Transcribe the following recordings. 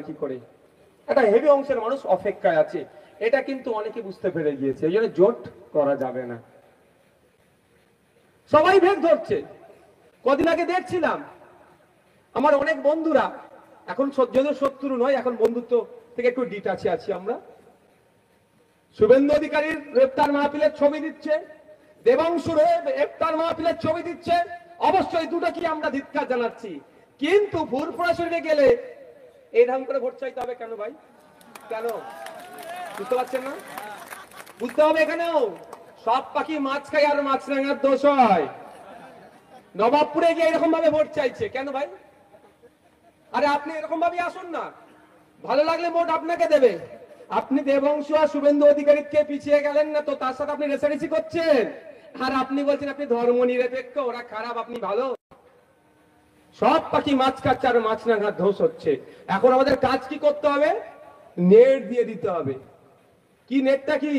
কি করে একটা হেভি অংশের মানুষ অপেক্ষায় আছে, এটা কিন্তু অনেকে বুঝতে পেরে গিয়েছে। এই জন্য জোট করা যাবে না, সবাই ভেগ ধরছে। কদিন আগে দেখছিলাম আমার অনেক বন্ধুরা, এখন যদিও শত্রু নয়, এখন বন্ধুত্ব থেকে একটু ডিটাচে আছি আমরা। শুভেন্দু অধিকারীর গ্রেপ্তার মাহফিলের ছবি দিচ্ছে, দেবাংশুর গ্রেপ্তার মাহফিলের ছবি দিচ্ছে। অবশ্যই দুটো কি আমরা ধিক্কার জানাচ্ছি, কিন্তু ফুরফুরা শরীরে গেলে এইরকম করে ভোট চাইতে হবে কেন ভাই? কেন বুঝতে পারছেন না? বুঝতে হবে এখানেও সব পাখি মাছ খায় আর মাছরাঙার দোষ হয়। নবাবপুরে গিয়ে এরকম ভাবে ভোট চাইছে কেন ভাই? আরে আপনি এরকম ভাবে আসুন না, ভালো লাগলে ভোট আপনাকে দেবে। আপনি দেবাংশু আর শুভেন্দু অধিকারীকে পিছিয়ে গেলেন না তো, তার সাথে আপনি রেসারেসি করছেন। আর আপনি বলছেন আপনি ধর্ম নিরপেক্ষ, ওরা খারাপ আপনি ভালো। সব পাখি মাছ খাচ্ছে আর মাছরাঙার দোষ হচ্ছে। এখন আমাদের কাজ কি করতে হবে? নেট দিয়ে দিতে হবে। কি নেটটা? কি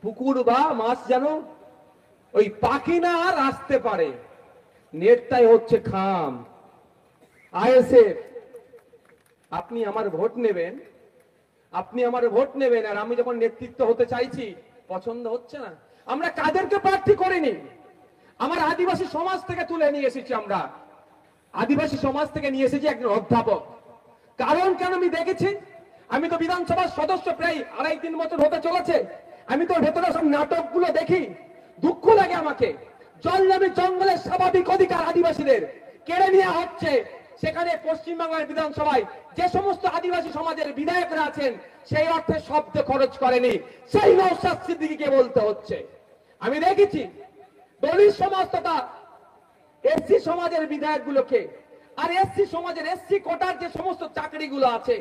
পুকুর বা মাছ যেন ওই পাখি না আর আসতে পারে, নেটটাই হচ্ছে খাম। আইএসএফ আপনি আমার ভোট নেবেন, আপনি আমার ভোট নেবেন, আর আমি যখন নেতৃত্ব হতে চাইছি পছন্দ হচ্ছে না। আমরা কাদেরকে প্রার্থী করিনি, আমার আদিবাসী সমাজ থেকে তুলে নিয়ে এসেছি। আমরা আদিবাসী সমাজ থেকে নিয়ে এসেছি একজন অধ্যাপক। কারণ কেন আমি দেখেছি, আমি তো বিধানসভার সদস্য প্রায় 2.5-3 বছর হতে চলেছে। আমি তো ভেতরে সব নাটকগুলো দেখি, দুঃখ লাগে আমাকে। জলনামী জঙ্গলের স্বাভাবিক অধিকার আদিবাসীদের কেড়ে নেওয়া হচ্ছে। সেখানে পশ্চিমবাংলার বিধানসভায় যে সমস্ত আদিবাসী সমাজের বিধায়করা আছেন সেই অর্থে শব্দ খরচ করেনি, সেই নওশাদ সিদ্দিকীকে বলতে হচ্ছে। আমি দেখেছি দলিত সমাজ তথা এসসি সমাজের বিধায়কগুলোকে, আর এসসি সমাজের এসসি কোটার যে সমস্ত চাকরিগুলো আছে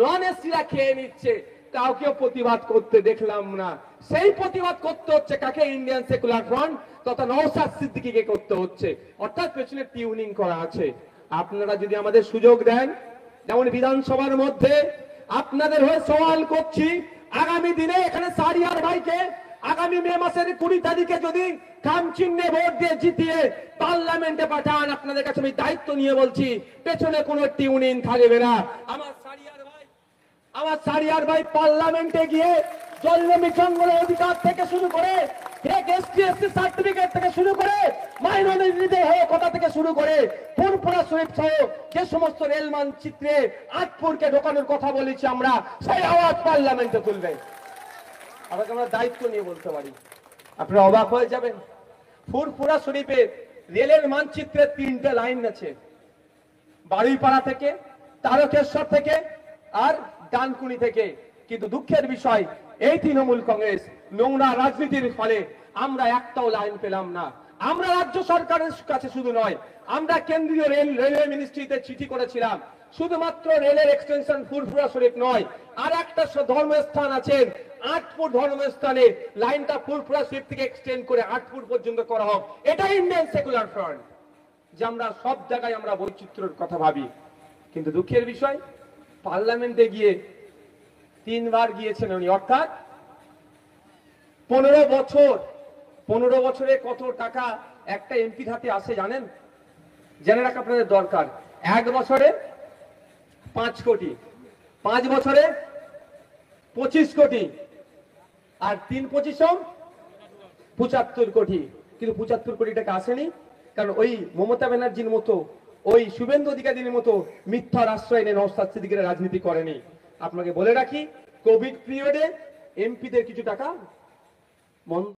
নন এসসিরা খেয়ে নিচ্ছে, তাও কেউ প্রতিবাদ করতে দেখলাম না। সেই প্রতিবাদ করতে হচ্ছে কাকে? ইন্ডিয়ান সেকুলার ফ্রন্ট তথা নওশাদ সিদ্দিকীকে করতে হচ্ছে। অর্থাৎ পেছনে টিউনিং করা আছে। আপনারা যদি আমাদের সুযোগ দেন, যেমন বিধানসভার মধ্যে আপনাদের হয়ে সওয়াল করছি, আগামী দিনে এখানে সারিয়ার ভাইকে আগামী মে মাসের 20 তারিখে যদি খাম চিহ্নে ভোট দিয়ে জিতিয়ে পার্লামেন্টে পাঠান, আপনাদের কাছে আমি দায়িত্ব নিয়ে বলছি পেছনে কোনো টিউনিং থাকবে না। আমার সারিয়ার ভাই পার্লামেন্টে গিয়ে জলনামী জঙ্গলের অধিকার থেকে শুরু করে এসটি/এসসি সার্টিফিকেট থেকে শুরু করে মাইনরিটিদের হয়ে কথা থেকে শুরু করে ফুরফুরা শরীফ সহ যে সমস্ত রেল মানচিত্রে আটপুরকে ঢোকানোর কথা বলেছি আমরা, সেই আওয়াজ পার্লামেন্টে তুলবে। আমাকে আমরা দায়িত্ব নিয়ে বলতে পারি। আপনারা অবাক হয়ে যাবেন, ফুরফুরা শরীফে রেলের মানচিত্রে 3টে লাইন আছে, বারুইপাড়া থেকে, তারকেশ্বর থেকে আর ডানকুনি থেকে। কিন্তু দুঃখের বিষয় এই তৃণমূল কংগ্রেস নোংরা রাজনীতির ফলে আমরা একটাও লাইন পেলাম না। আমরা রাজ্য সরকারের কাছে শুধু নয়, আমরা কেন্দ্রীয় রেলওয়ে মিনিস্ট্রিতে চিঠি করেছিলাম। শুধুমাত্র রেলের এক্সটেনশন ফুরফুরা শরীফ নয়, আর একটা ধর্মস্থান আছে আটপুর ধর্মস্থানে, লাইনটা ফুরফুরা শরীফ থেকে এক্সটেন্ড করে আটপুর পর্যন্ত করা হোক। এটা ইন্ডিয়ান সেকুলার ফ্রন্ট, যে আমরা সব জায়গায় আমরা বৈচিত্র্যের কথা ভাবি। কিন্তু দুঃখের বিষয় পার্লামেন্টে গিয়ে 3 বার গিয়েছেন উনি, অর্থাৎ 15 বছরে কত টাকা একটা এমপির হাতে আসে জানেন? জেনে রাখা আপনাদের দরকার। 1 বছরে 5 কোটি, 5 বছরে 25 কোটি, আর 3-25 75 কোটি। কিন্তু 75 কোটি টাকা আসেনি, কারণ ওই মমতা ব্যানার্জির মতো, ওই শুভেন্দু অধিকারীর মতো মিথ্যার আশ্রয় এনে নওশাদ সিদ্দিকীর রাজনীতি করেনি। আপনাকে বলে রাখি, কোভিড পিরিয়ডে এমপিদের কিছু টাকা